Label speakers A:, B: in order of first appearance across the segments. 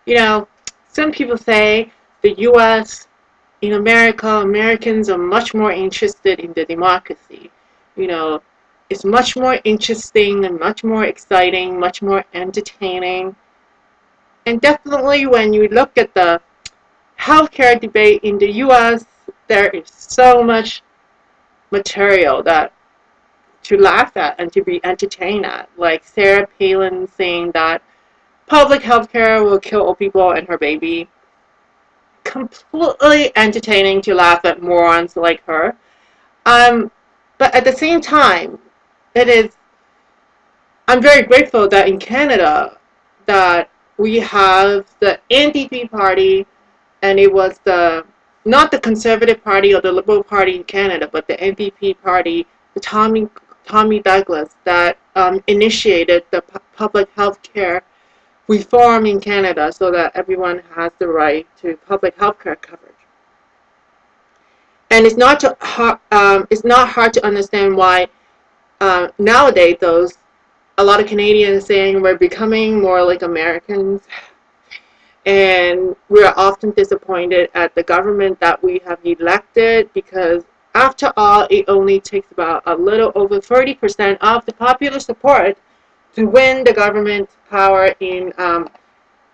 A: You know, some people say the U.S. in America, Americans are much more interested in the democracy. You know, it's much more interesting and much more exciting, much more entertaining. And definitely when you look at the healthcare debate in the U.S., there is so much material that to laugh at and to be entertained at. Like Sarah Palin saying that public healthcare will kill old people and her baby. Completely entertaining to laugh at morons like her. Um, but at the same time, it is. I'm very grateful that in Canada, that we have the NDP party, and it was the not the Conservative Party or the Liberal Party in Canada, but the NDP party, the Tommy Douglas, that initiated the public health care reform in Canada, so that everyone has the right to public health care coverage. And it's not hard to understand why nowadays those a lot of Canadians saying we're becoming more like Americans, and we're often disappointed at the government that we have elected, because after all, it only takes about a little over 30% of the popular support to win the government power in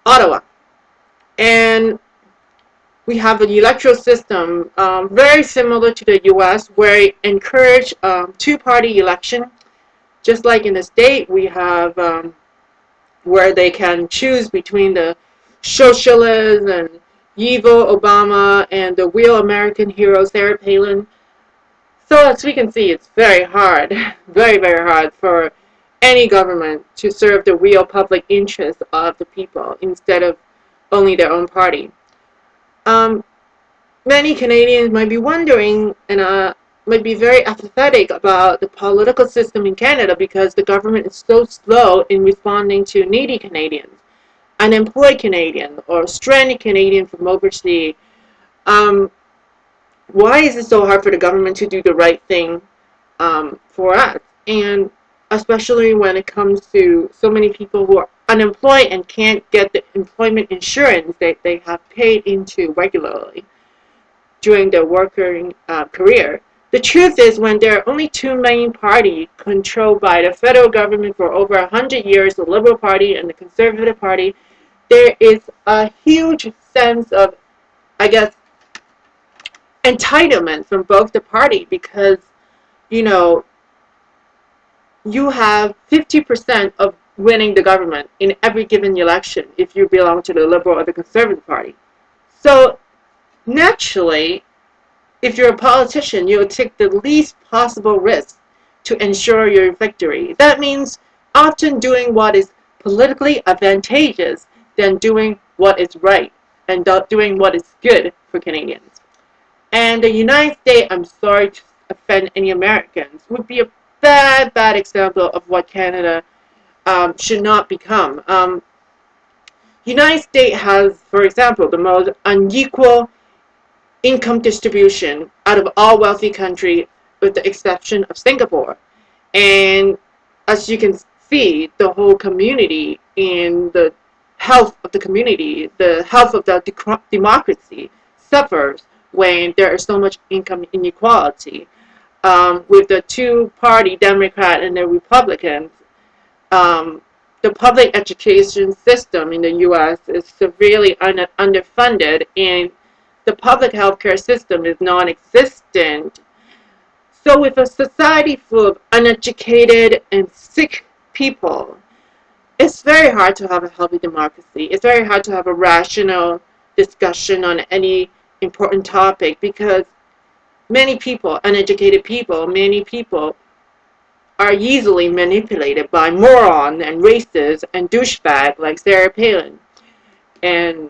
A: Ottawa. And we have an electoral system very similar to the U.S., where it encourages two-party election. Just like in the state, we have where they can choose between the socialist and evil Obama and the real American hero Sarah Palin. So as we can see, it's very hard, very, very hard for any government to serve the real public interest of the people instead of only their own party. Um, Many Canadians might be wondering and might be very apathetic about the political system in Canada because the government is so slow in responding to needy Canadians, unemployed Canadians, or stranded Canadians from overseas. Um, why is it so hard for the government to do the right thing for us? And especially when it comes to so many people who are unemployed and can't get the employment insurance that they have paid into regularly during their working career. The truth is, when there are only two main parties controlled by the federal government for over 100 years, the Liberal Party and the Conservative Party, there is a huge sense of, I guess, entitlement from both the party, because, you know, you have 50% of winning the government in every given election if you belong to the Liberal or the Conservative Party. So naturally, if you're a politician, you'll take the least possible risk to ensure your victory. That means often doing what is politically advantageous than doing what is right and doing what is good for Canadians. And the United States, I'm sorry to offend any Americans, would be a bad, bad example of what Canada should not become. United States has, for example, the most unequal income distribution out of all wealthy countries, with the exception of Singapore. And as you can see, the whole community in the health of the community, the health of the democracy suffers when there is so much income inequality. With the two-party Democrat and the Republicans, um, the public education system in the U.S. is severely underfunded, and the public healthcare system is non-existent. So with a society full of uneducated and sick people, it's very hard to have a healthy democracy. It's very hard to have a rational discussion on any important topic, because many people, uneducated people, many people are easily manipulated by moron and racist and douchebag like Sarah Palin and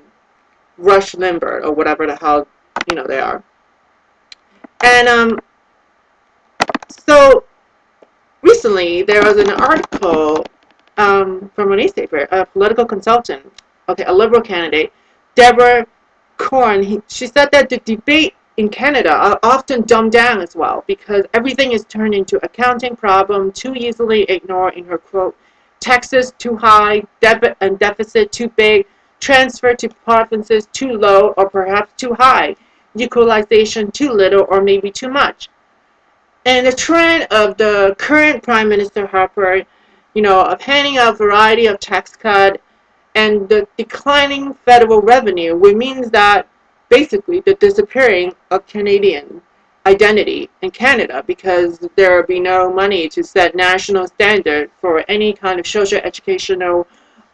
A: Rush Limbaugh, or whatever the hell they are. And so recently there was an article from a newspaper, a political consultant, okay, a liberal candidate, Deborah Corn. She said that the debate in Canada are often dumbed down as well, because everything is turned into accounting problem, too easily ignored in her quote, taxes too high, debit and deficit too big, transfer to provinces too low or perhaps too high, equalization too little or maybe too much. And the trend of the current Prime Minister Harper, of handing out a variety of tax cuts and the declining federal revenue, which means that basically the disappearing of Canadian identity in Canada because there will be no money to set national standard for any kind of social, educational,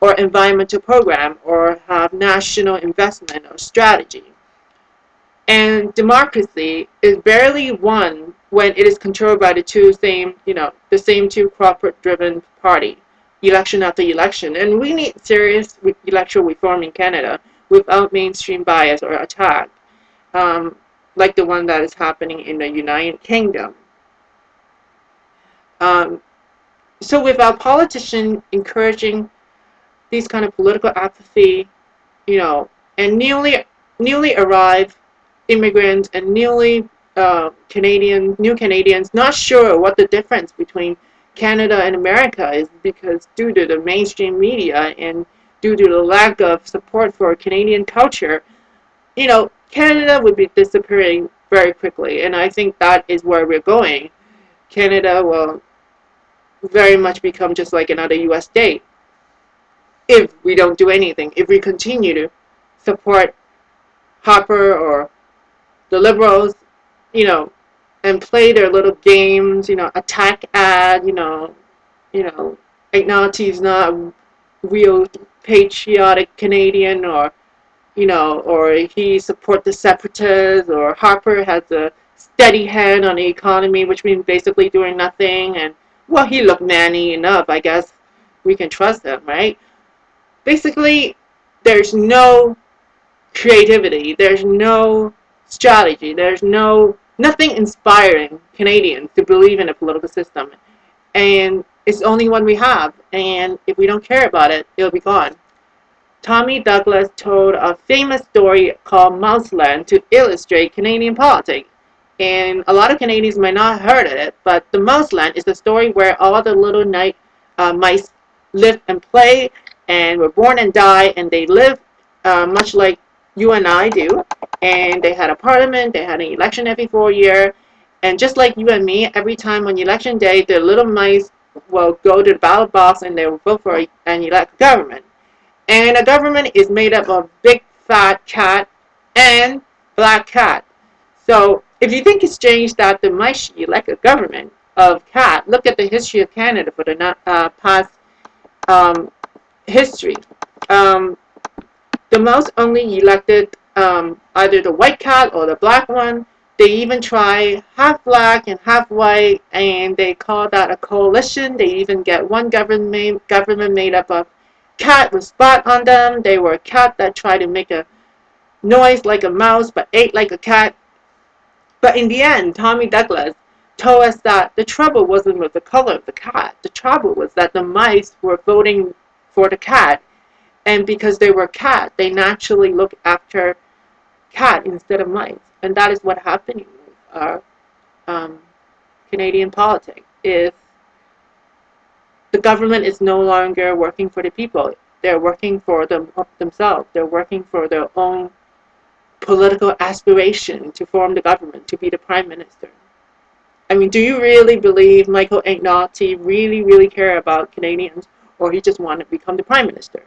A: or environmental program or have national investment or strategy. And democracy is barely won when it is controlled by the same two corporate-driven party, election after election. And we need serious electoral reform in Canada without mainstream bias or attack, um, like the one that is happening in the United Kingdom. Um, so without politicians encouraging these kind of political apathy, you know, and newly arrived immigrants and new Canadians not sure what the difference between Canada and America is because due to the mainstream media and due to the lack of support for Canadian culture, Canada would be disappearing very quickly. And I think that is where we're going. Canada will very much become just like another US state if we don't do anything, if we continue to support Harper or the liberals, you know, and play their little games, attack ad, acknowledge he's not a real patriotic Canadian or he support the separatists or Harper has a steady hand on the economy, which means basically doing nothing and well, he looked manly enough, I guess we can trust him, right? Basically, there's no creativity, there's no strategy, there's nothing inspiring Canadians to believe in a political system. And it's the only one we have. And if we don't care about it, it'll be gone. Tommy Douglas told a famous story called Mouseland to illustrate Canadian politics. And a lot of Canadians might not have heard of it, but the Mouseland is the story where all the little mice live and play and were born and die, and they live much like you and I do. And they had a parliament, they had an election every 4 years, and just like you and me, every time on election day, the little mice will go to the ballot box and they will vote for and elect a government. And a government is made up of big fat cat and black cat. So if you think it's strange that the mice should elect a government of cat, look at the history of Canada for the past history. Um, the mouse only elected either the white cat or the black one. They even try half black and half white, and they call that a coalition. They even get one government made up of cat with spot on them. They were a cat that tried to make a noise like a mouse but ate like a cat. But in the end, Tommy Douglas told us that the trouble wasn't with the color of the cat. The trouble was that the mice were voting for the cat. And because they were cat, they naturally look after cat instead of mice. And that is what happened with our Canadian politics. Is the government is no longer working for the people. They're working for themselves. They're working for their own political aspiration to form the government, to be the prime minister. I mean, do you really believe Michael Ignatius really care about Canadians, or he just wanted to become the prime minister?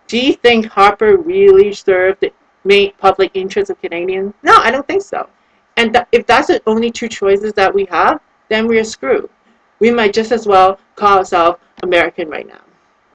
A: Do you think Harper really served the main public interest of Canadians? No, I don't think so. And if that's the only two choices that we have, then we're screwed. We might just as well call ourselves American right now.